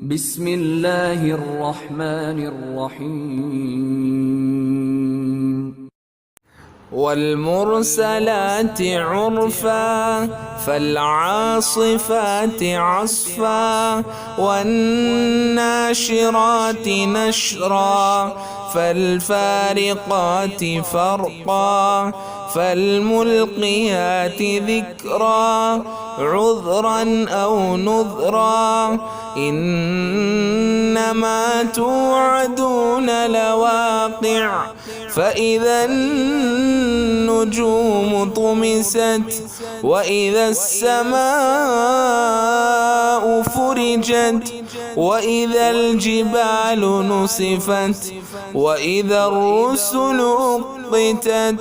بسم الله الرحمن الرحيم والمرسلات عرفا فالعاصفات عصفا والناشرات نشرا فالفارقات فرقا فالملقيات ذكرا عذرا أو نذرا إنما توعدون لواقع فإذا النجوم طمست وإذا السماء فرجت وإذا الجبال نسفت وإذا الرسل أقتت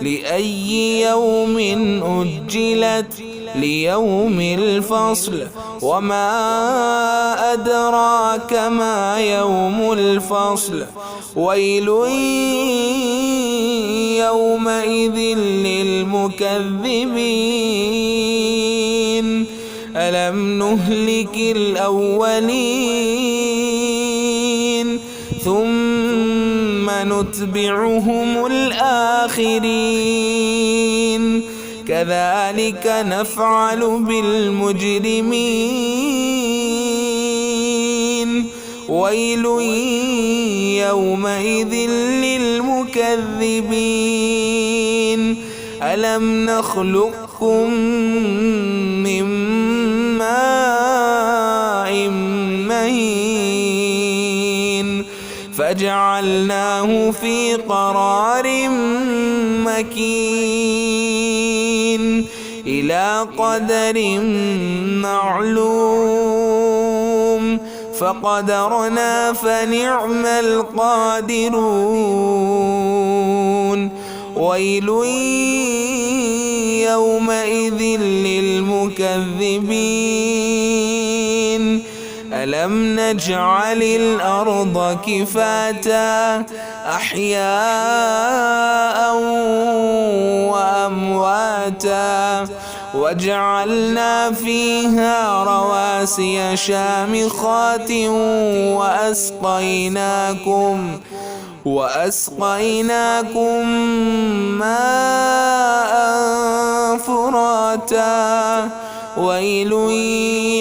لأي يوم أجلت ليوم الفصل وما أدراك ما يوم الفصل ويل يومئذ للمكذبين ألم نهلك الأولين ثم نتبعهم الآخرين كذلك نفعل بالمجرمين ويل يومئذ للمكذبين ألم نخلقكم من ماء مهين فجعلناه في قرار مكين إلى قدر معلوم فقدرنا فنعم القادرون ويل يومئذ للمكذبين ألم نجعل الأرض كفاتا أحياء وأمواتا وجعلنا فيها رواسي شامخات وأسقيناكم ماء فراتا ويل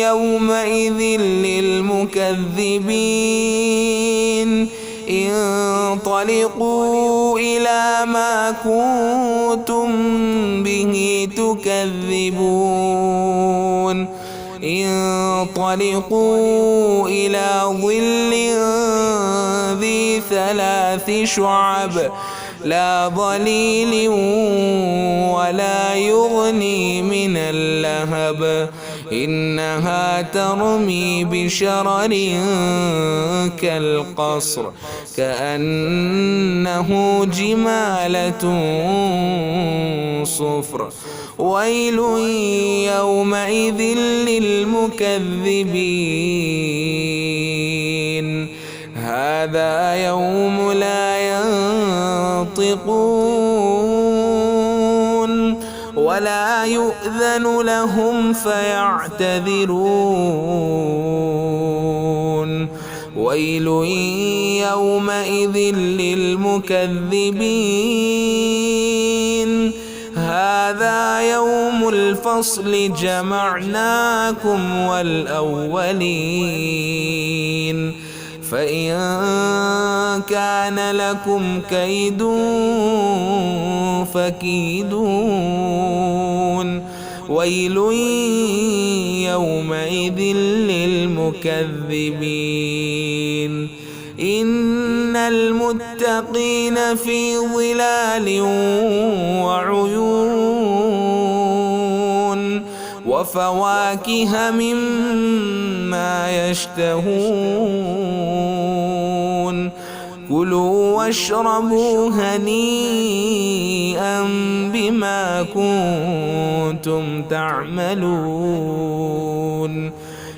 يومئذ للمكذبين انطلقوا إلى ما كنتم به تكذبون انطلقوا إلى ظل ذي 3 شعب لا ظليل ولا يغني من اللهب إنها ترمي بشرر كالقصر كأنه جمالة صفر ويل يومئذ للمكذبين هذا يوم لا ينطقون ولا يؤذن لهم فيعتذرون ويل يومئذ للمكذبين هذا يوم الفصل جمعناكم والأولين فإن كان لكم كيد فكيدون ويل يومئذ للمكذبين إن المتقين في ظلال وعيون وفواكه مما يشتهون كلوا واشربوا هنيئا بما كنتم تعملون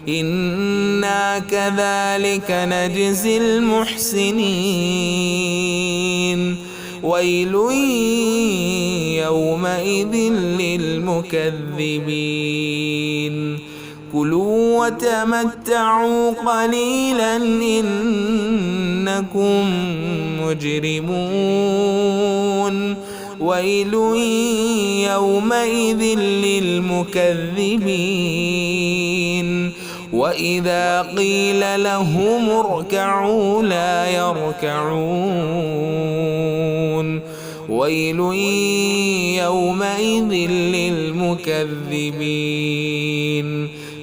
إنا كذلك نجزي المحسنين ويل يومئذ للمكذبين كلوا وتمتعوا قليلا إنكم مجرمون ويل يومئذ للمكذبين وإذا قيل لهم اركعوا لا يركعون ويل يومئذ للمكذبين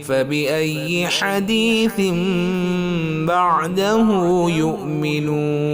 فبأي حديث بعده يؤمنون